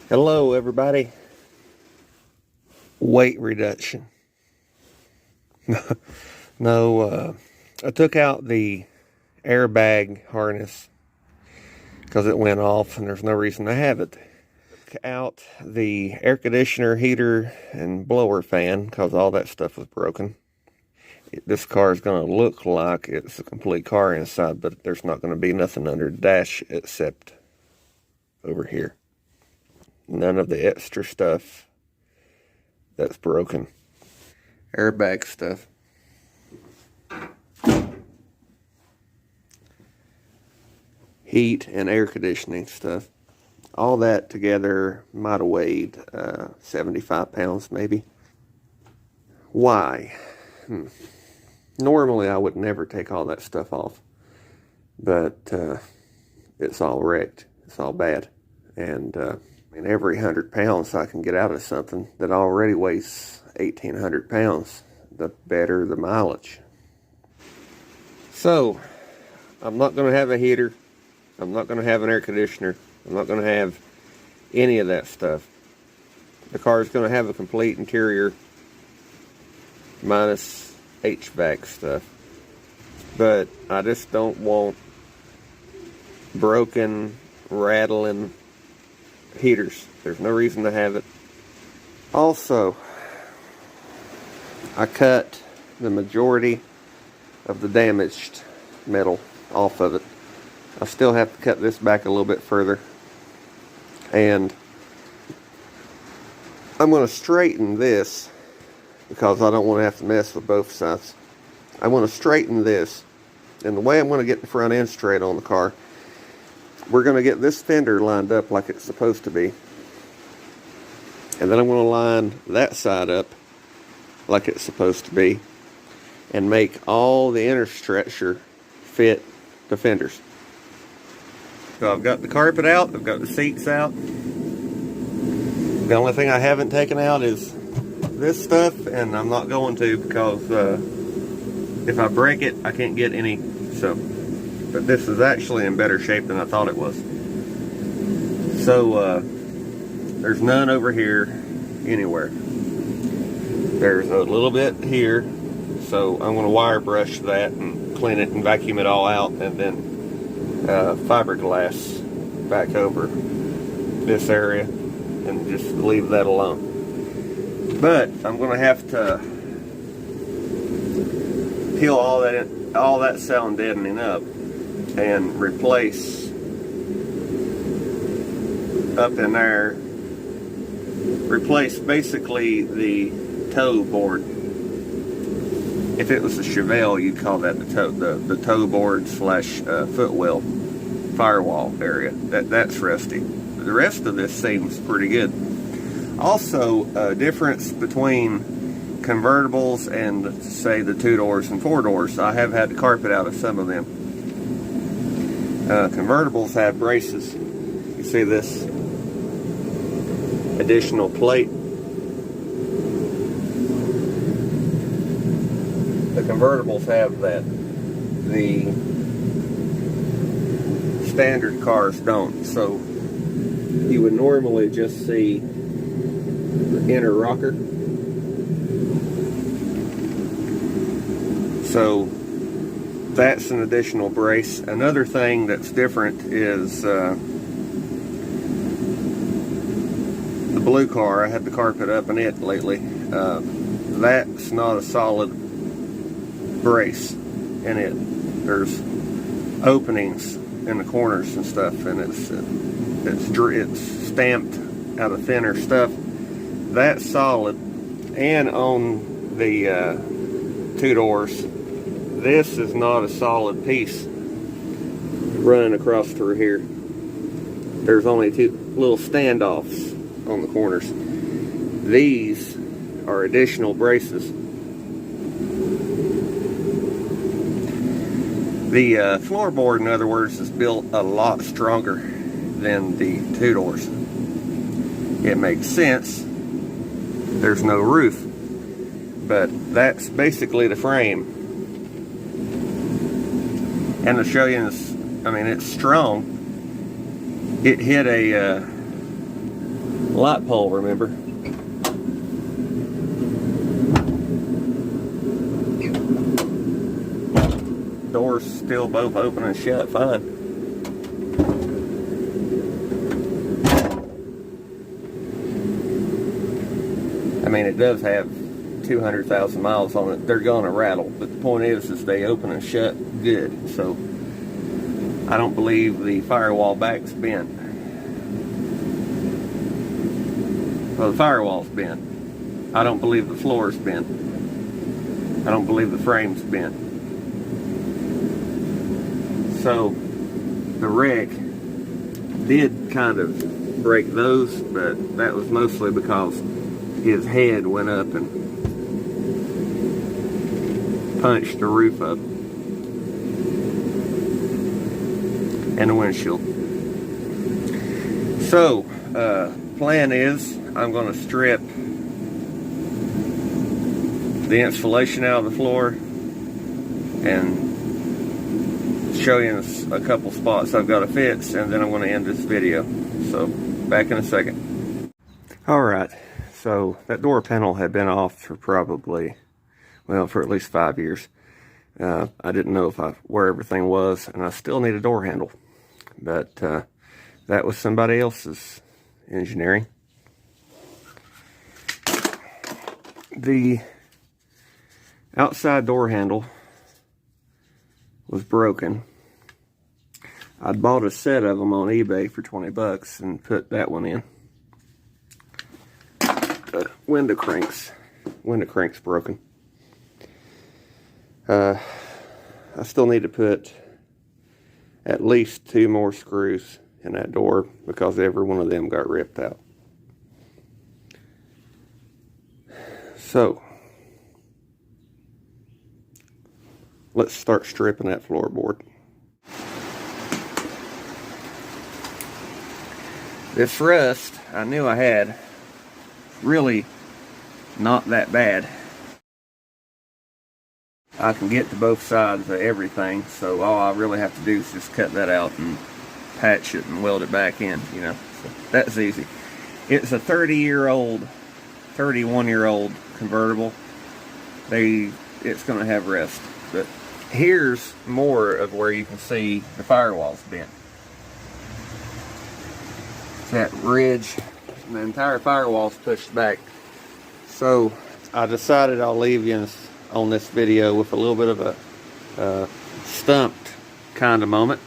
Hello everybody. Weight reduction. No, I took out the airbag harness because it went off and there's no reason to have it. Took out the air conditioner, heater, and blower fan because all that stuff was broken. This car is going to look like it's a complete car inside, but there's not going to be nothing under the dash except over here. None of the extra stuff that's broken. Airbag stuff. Heat and air conditioning stuff. All that together might have weighed 75 pounds maybe. Why? Normally I would never take all that stuff off. But it's all wrecked. It's all bad. And every 100 pounds I can get out of something that already weighs 1,800 pounds, the better the mileage. So, I'm not going to have a heater. I'm not going to have an air conditioner. I'm not going to have any of that stuff. The car is going to have a complete interior minus HVAC stuff. But I just don't want broken, rattling heaters. There's no reason to have it. Also, I cut the majority of the damaged metal off of it. I still have to cut this back a little bit further, and I'm going to straighten this because I don't want to have to mess with both sides. I want to straighten this, and the way I'm going to get the front end straight on the car, we're going to get this fender lined up like it's supposed to be. And then I'm going to line that side up like it's supposed to be. And make all the inner structure fit the fenders. So I've got the carpet out. I've got the seats out. The only thing I haven't taken out is this stuff. And I'm not going to because if I break it, I can't get any. But this is actually in better shape than I thought it was. So, there's none over here anywhere. There's a little bit here, so I'm going to wire brush that and clean it and vacuum it all out, and then fiberglass back over this area and just leave that alone. But I'm going to have to peel all that sound deadening up and replace up in there, replace basically the toe board. If it was a Chevelle, you'd call that the toe board slash footwell firewall area. That's rusty. The rest of this seems pretty good. Also, a difference between convertibles and, say, the 2-doors and 4-doors. I have had the carpet out of some of them. Convertibles have braces. You see this additional plate? The convertibles have that. The standard cars don't. So you would normally just see the inner rocker. So that's an additional brace. Another thing that's different is the blue car. I had the carpet up in it lately. That's not a solid brace in it. There's openings in the corners and stuff, and it's stamped out of thinner stuff. That's solid. And on the 2-doors, this is not a solid piece running across through here. There's only 2 little standoffs on the corners. These are additional braces. The floorboard, in other words, is built a lot stronger than the 2-doors. It makes sense. There's no roof, but that's basically the frame. And to show you, it's strong. It hit a light pole, remember? Doors still both open and shut fine. I mean, it does have 200,000 miles on it. They're gonna rattle, but the point is they open and shut good. So I don't believe the firewall back's bent. Well, the firewall's bent. I don't believe the floor's bent. I don't believe the frame's bent. So the wreck did kind of break those, but that was mostly because his head went up and punched the roof up and the windshield. So, plan is I'm going to strip the insulation out of the floor and show you a couple spots I've got to fix, and then I'm going to end this video. So, back in a second. Alright, so that door panel had been off for probably, well, for at least 5 years. I didn't know where everything was, and I still need a door handle. But that was somebody else's engineering. The outside door handle was broken. I'd bought a set of them on eBay for 20 bucks and put that one in. The window crank's broken. I still need to put at least 2 more screws in that door because every one of them got ripped out. So let's start stripping that floorboard. This rust I knew I had, really not that bad. I can get to both sides of everything, so all I really have to do is just cut that out and patch it and weld it back in, you know. So that's easy. It's a 31-year-old convertible. It's going to have rust. But here's more of where you can see the firewall's bent. That ridge, and the entire firewall's pushed back. So I decided I'll leave you on this video with a little bit of a stumped kind of moment.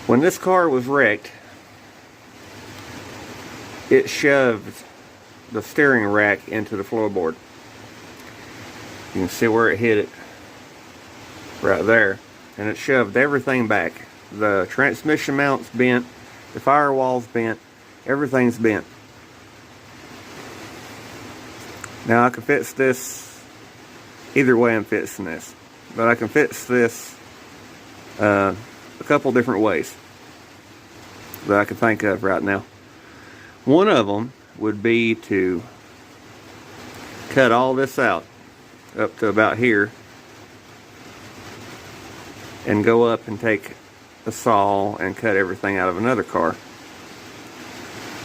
When this car was wrecked, it shoved the steering rack into the floorboard. You can see where it hit it right there, and it shoved everything back. The transmission mount's bent, the firewall's bent, everything's bent. Now I can fix this either way. I'm fixing this, but I can fix this a couple different ways that I can think of right now. One of them would be to cut all this out up to about here and go up and take a saw and cut everything out of another car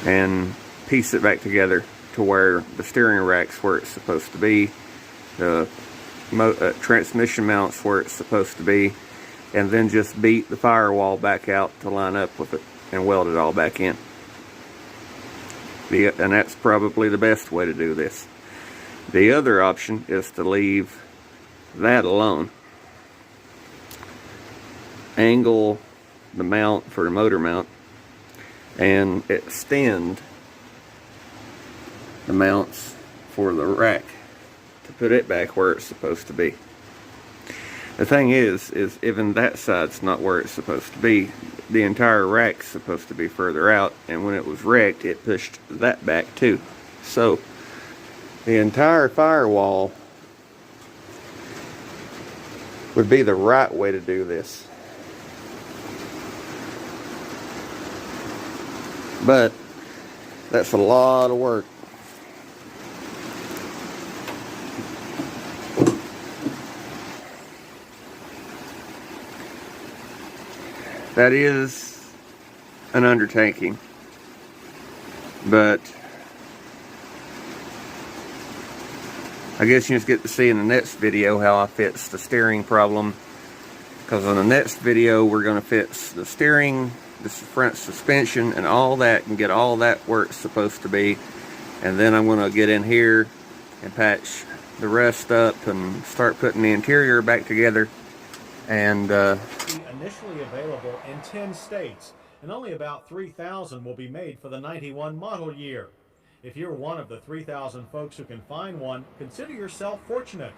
and piece it back together to where the steering rack's where it's supposed to be, the transmission mount's where it's supposed to be, and then just beat the firewall back out to line up with it and weld it all back in. And that's probably the best way to do this. The other option is to leave that alone. Angle the mount for the motor mount and extend the mounts for the rack to put it back where it's supposed to be. The thing is even that side's not where it's supposed to be. The entire rack's supposed to be further out, and when it was wrecked, it pushed that back too. So the entire firewall would be the right way to do this. But that's a lot of work. That is an undertaking. But I guess you just get to see in the next video how I fix the steering problem. Because in the next video we're going to fix the steering, the front suspension, and all that, and get all that where it's supposed to be. And then I'm going to get in here and patch the rest up and start putting the interior back together. And initially available in 10 states, and only about 3,000 will be made for the 91 model year. If you're one of the 3,000 folks who can find one, consider yourself fortunate.